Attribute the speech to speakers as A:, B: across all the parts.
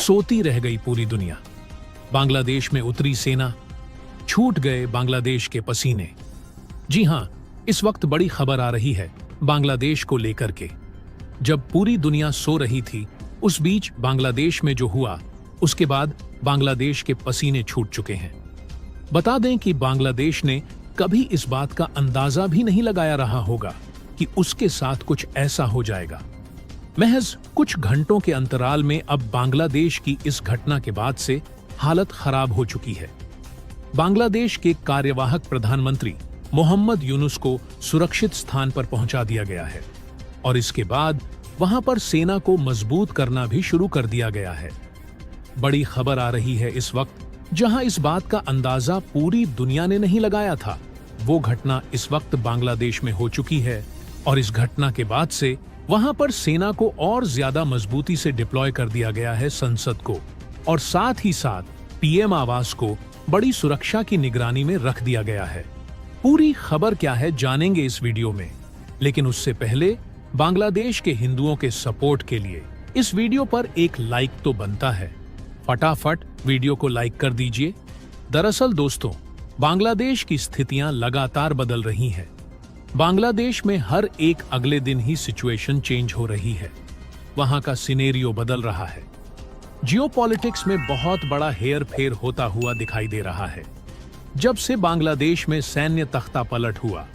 A: सोती रह गई पूरी दुनिया। बांग्लादेश में उतरी सेना, छूट गए बांग्लादेश के पसीने। जी हां, इस वक्त बड़ी खबर आ रही है बांग्लादेश को लेकर के। जब पूरी दुनिया सो रही थी, उस बीच बांग्लादेश में जो हुआ, उसके बाद बांग्लादेश के पसीने छूट चुके हैं। बता दें कि बांग्लादेश ने कभी इस बात का अंदाजा भी नहीं लगाया रहा होगा कि उसके साथ कुछ ऐसा हो जाएगा। महज कुछ घंटों के अंतराल में अब बांग्लादेश की इस घटना के बाद से हालत खराब हो चुकी है। बांग्लादेश के कार्यवाहक प्रधानमंत्री मोहम्मद यूनुस को सुरक्षित स्थान पर पहुंचा दिया गया है और इसके बाद वहां पर सेना को मजबूत करना भी शुरू कर दिया गया है। बड़ी खबर आ रही है इस वक्त, जहां इस बात का अंदाजा पूरी दुनिया ने नहीं लगाया था। वो घटना इस वक्त बांग्लादेश में हो चुकी है और इस घटना के बाद से वहां पर सेना को और ज्यादा मजबूती से डिप्लॉय कर दिया गया है संसद को, और साथ ही साथ पीएम आवास को बड़ी सुरक्षा की निगरानी में रख दिया गया है। पूरी खबर क्या है जानेंगे इस वीडियो में, लेकिन उससे पहले बांग्लादेश के हिंदुओं के सपोर्ट के लिए इस वीडियो पर एक लाइक तो बनता है। फटाफट वीडियो को लाइक कर दीजिए। दरअसल दोस्तों, बांग्लादेश की स्थितियां लगातार बदल रही हैं। बांग्लादेश में हर एक अगले दिन ही सिचुएशन चेंज हो रही है। वहां का सिनेरियो बदल रहा है। जियोपॉलिटिक्स में बहुत बड़ा हेर फेर होता हुआ दिखाई दे रहा है। जब से बांग्लादेश में सैन्य तख्ता पलट हुआ,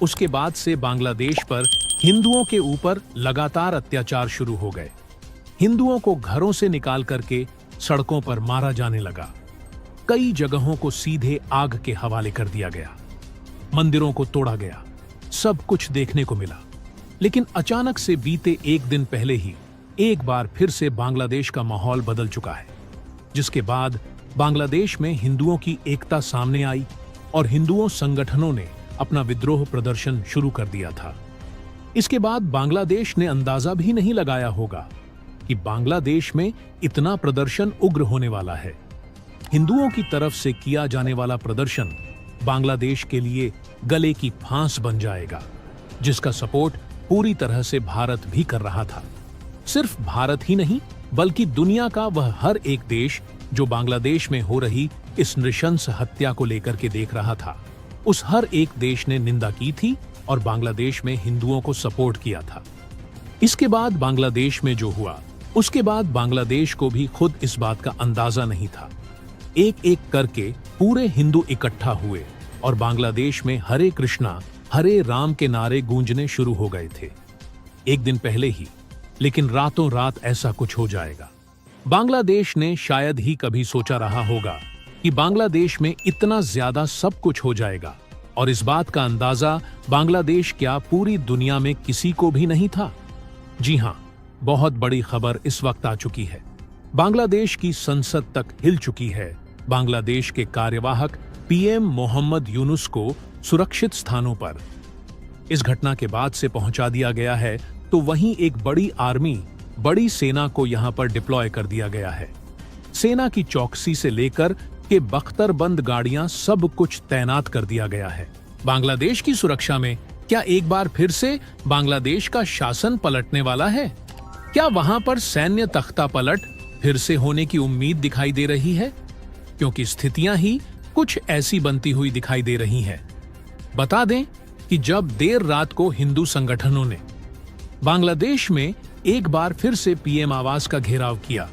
A: उसके बाद से बांग्लादेश पर हिंदुओं के ऊपर लगातार अत्याचार शुरू हो गए। हिंदुओं को घरों से निकाल करके सड़कों पर मारा जाने लगा। कई जगहों को सीधे आग के हवाले कर दिया गया। मंदिरों को तोड़ा गया। सब कुछ देखने को मिला। लेकिन अचानक से बीते एक दिन पहले ही एक बार फिर से बांग्लादेश का माहौल बदल चुका है, जिसके बाद बांग्लादेश में हिंदुओं की एकता सामने आई और हिंदुओं संगठनों ने अपना विद्रोह प्रदर्शन शुरू कर दिया था। इसके बाद बांग्लादेश ने अंदाजा भी नहीं लगाया होगा कि बांग्लादेश में इतना प्रदर्शन उग्र होने वाला है। हिंदुओं की तरफ से किया जाने वाला प्रदर्शन बांग्लादेश के लिए गले की फांस बन जाएगा, जिसका सपोर्ट पूरी तरह से भारत भी कर रहा था। सिर्फ भारत ही नहीं, बल्कि दुनिया का वह हर एक देश जो बांग्लादेश में हो रही इस नृशंस हत्या को लेकर के देख रहा था, उस हर एक देश ने निंदा की थी और बांग्लादेश में हिंदुओं को सपोर्ट किया था। इसके बाद बांग्लादेश में जो हुआ, उसके बाद बांग्लादेश को भी खुद इस बात का अंदाजा नहीं था। एक एक करके पूरे हिंदू इकट्ठा हुए और बांग्लादेश में हरे कृष्णा हरे राम के नारे गूंजने शुरू हो गए थे एक दिन पहले ही। लेकिन रातों रात ऐसा कुछ हो जाएगा, बांग्लादेश ने शायद ही कभी सोचा रहा होगा कि बांग्लादेश में इतना ज्यादा सब कुछ हो जाएगा। और इस बात का अंदाजा बांग्लादेश क्या पूरी दुनिया में किसी को भी नहीं था। जी हां, बहुत बड़ी खबर इस वक्त आ चुकी है। बांग्लादेश की संसद तक हिल चुकी है। बांग्लादेश के कार्यवाहक पीएम मोहम्मद यूनुस को सुरक्षित स्थानों पर इस घटना के बाद से पहुंचा दिया गया है, तो वहीं एक बड़ी आर्मी, बड़ी सेना को यहां पर डिप्लॉय कर दिया गया है। सेना की चौकसी से लेकर के बख्तरबंद गाड़ियां, सब कुछ तैनात कर दिया गया है। बांग्लादेश की सुरक्षा में क्या एक बार फिर से बांग्लादेश का शासन पलटने वाला है? क्या वहां पर सैन्य तख्ता पलट फिर से होने की उम्मीद दिखाई दे रही है? क्योंकि स्थितियां ही कुछ ऐसी बनती हुई दिखाई दे रही हैं। बता दें कि जब देर रात को हिंदू संगठनों ने बांग्लादेश में एक बार फिर से पीएम आवास का घेराव किया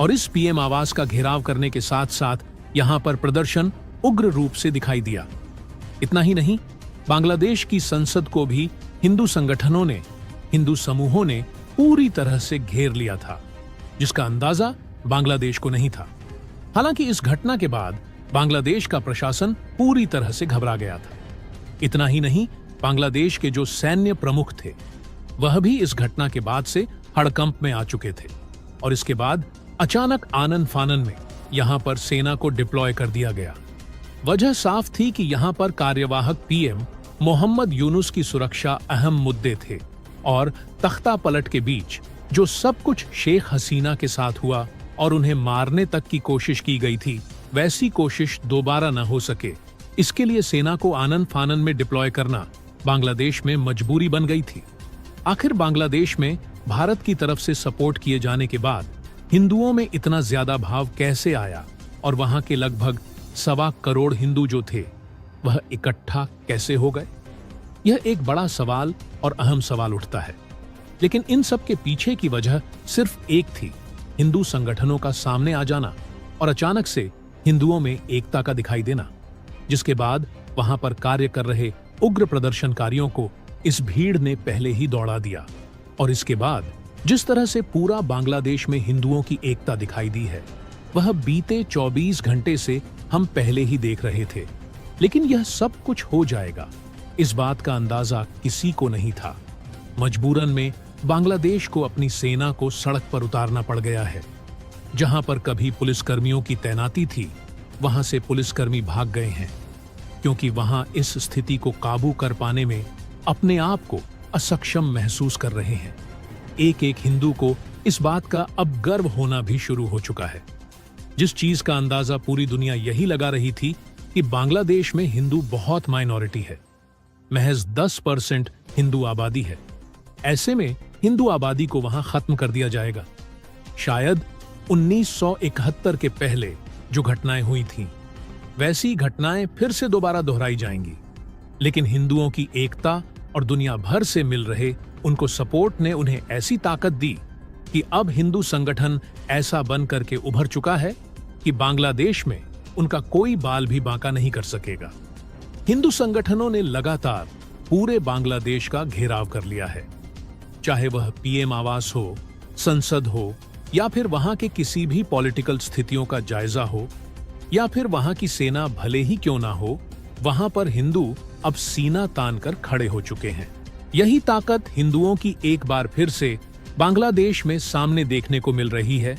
A: और इस पीएम आवास का घेराव करने के साथ साथ यहां पर प्रदर्शन उग्र रूप से दिखाई दिया। इतना ही नहीं, बांग्लादेश की संसद को भी हिंदू संगठनों ने, हिंदू समूहों ने पूरी तरह से घेर लिया था, जिसका अंदाजा बांग्लादेश को नहीं था। हालांकि इस घटना के बाद बांग्लादेश का प्रशासन पूरी तरह से घबरा गया था। इतना ही नहीं, बांग्लादेश के जो सैन्य प्रमुख थे, वह भी इस घटना के बाद से हड़कंप में आ चुके थे और इसके बाद अचानक आनन फानन में यहां पर सेना को डिप्लॉय कर दिया गया। वजह साफ थी कि यहां पर कार्यवाहक पीएम मोहम्मद यूनुस की सुरक्षा अहम मुद्दे थे और तख्ता पलट के बीच जो सब कुछ शेख हसीना के साथ हुआ और उन्हें मारने तक की कोशिश की गई थी, वैसी कोशिश दोबारा न हो सके, इसके लिए सेना को आनन फानन में डिप्लॉय करना बांग्लादेश में मजबूरी बन गई थी। आखिर बांग्लादेश में भारत की तरफ से सपोर्ट किए जाने के बाद हिंदुओं में इतना ज्यादा भाव कैसे आया और वहां के लगभग 1.25 करोड़ हिंदू जो थे वह इकट्ठा कैसे हो गए? यह एक बड़ा सवाल और अहम सवाल उठता है। लेकिन इन सब के पीछे की वजह सिर्फ एक थी, हिंदू संगठनों का सामने आ जाना और अचानक से हिंदुओं में एकता का दिखाई देना, जिसके बाद वहां पर कार्य कर रहे उग्र प्रदर्शनकारियों को इस भीड़ ने पहले ही दौड़ा दिया। और इसके बाद जिस तरह से पूरा बांग्लादेश में हिंदुओं की एकता दिखाई दी है, वह बीते 24 घंटे से हम पहले ही देख रहे थे। लेकिन यह सब कुछ हो जाएगा, इस बात का अंदाजा किसी को नहीं था। मजबूरन में बांग्लादेश को अपनी सेना को सड़क पर उतारना पड़ गया है। जहां पर कभी पुलिसकर्मियों की तैनाती थी, वहां से पुलिसकर्मी भाग गए हैं, क्योंकि वहां इस स्थिति को काबू कर पाने में अपने आप को असक्षम महसूस कर रहे हैं। एक एक हिंदू को इस बात का अब गर्व होना भी शुरू हो चुका है। जिस चीज का अंदाजा पूरी दुनिया यही लगा रही थी कि बांग्लादेश में हिंदू बहुत माइनॉरिटी है, महज 10% हिंदू आबादी है। ऐसे में हिंदू आबादी को वहां खत्म कर दिया जाएगा। शायद 1971 के पहले जो घटनाएं हुई थीं, वैसी घटनाएं फिर से दोबारा दोहराई जाएंगी। लेकिन हिंदुओं की एकता और दुनिया भर से मिल रहे उनको सपोर्ट ने उन्हें ऐसी ताकत दी कि अब हिंदू संगठन ऐसा बन करके उभर चुका है कि बांग्लादेश में उनका कोई बाल भी बांका नहीं कर सकेगा। हिंदू संगठनों ने लगातार पूरे बांग्लादेश का घेराव कर लिया है, चाहे वह पीएम आवास हो, संसद हो, या फिर वहां के किसी भी पॉलिटिकल स्थितियों का जायजा हो, या फिर वहां की सेना भले ही क्यों ना हो, वहां पर हिंदू अब सीना तान कर खड़े हो चुके हैं। यही ताकत हिंदुओं की एक बार फिर से बांग्लादेश में सामने देखने को मिल रही है,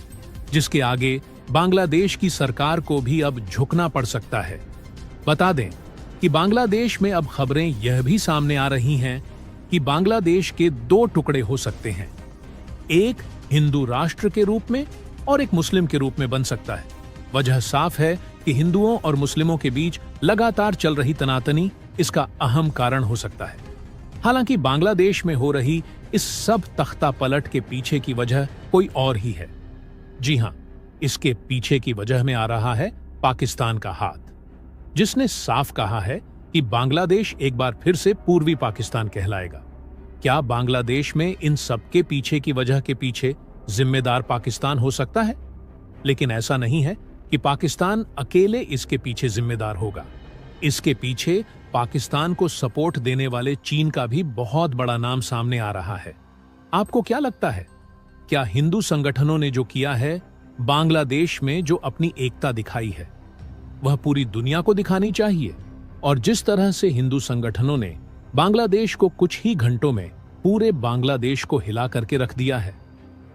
A: जिसके आगे बांग्लादेश की सरकार को भी अब झुकना पड़ सकता है। बता दें कि बांग्लादेश में अब खबरें यह भी सामने आ रही हैं कि बांग्लादेश के 2 टुकड़े हो सकते हैं, एक हिंदू राष्ट्र के रूप में और एक मुस्लिम के रूप में बन सकता है। वजह साफ है कि हिंदुओं और मुस्लिमों के बीच लगातार चल रही तनातनी इसका अहम कारण हो सकता है। हालांकि बांग्लादेश में हो रही इस सब तख्ता पलट के पीछे की वजह कोई और ही है। जी हां, इसके पीछे की वजह में आ रहा है पाकिस्तान का हाथ, जिसने साफ कहा है कि बांग्लादेश एक बार फिर से पूर्वी पाकिस्तान कहलाएगा। क्या बांग्लादेश में इन सब के पीछे की वजह के पीछे जिम्मेदार पाकिस्तान हो सकता है? लेकिन ऐसा नहीं है कि पाकिस्तान अकेले इसके पीछे जिम्मेदार होगा। इसके पीछे पाकिस्तान को सपोर्ट देने वाले चीन का भी बहुत बड़ा नाम सामने आ रहा है। आपको क्या लगता है, क्या हिंदू संगठनों ने जो किया है, बांग्लादेश में जो अपनी एकता दिखाई है, वह पूरी दुनिया को दिखानी चाहिए? और जिस तरह से हिंदू संगठनों ने बांग्लादेश को कुछ ही घंटों में पूरे बांग्लादेश को हिला करके रख दिया है,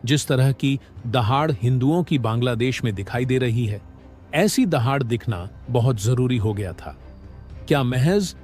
A: जिस तरह की दहाड़ हिंदुओं की बांग्लादेश में दिखाई दे रही है, ऐसी दहाड़ दिखना बहुत जरूरी हो गया था। क्या महज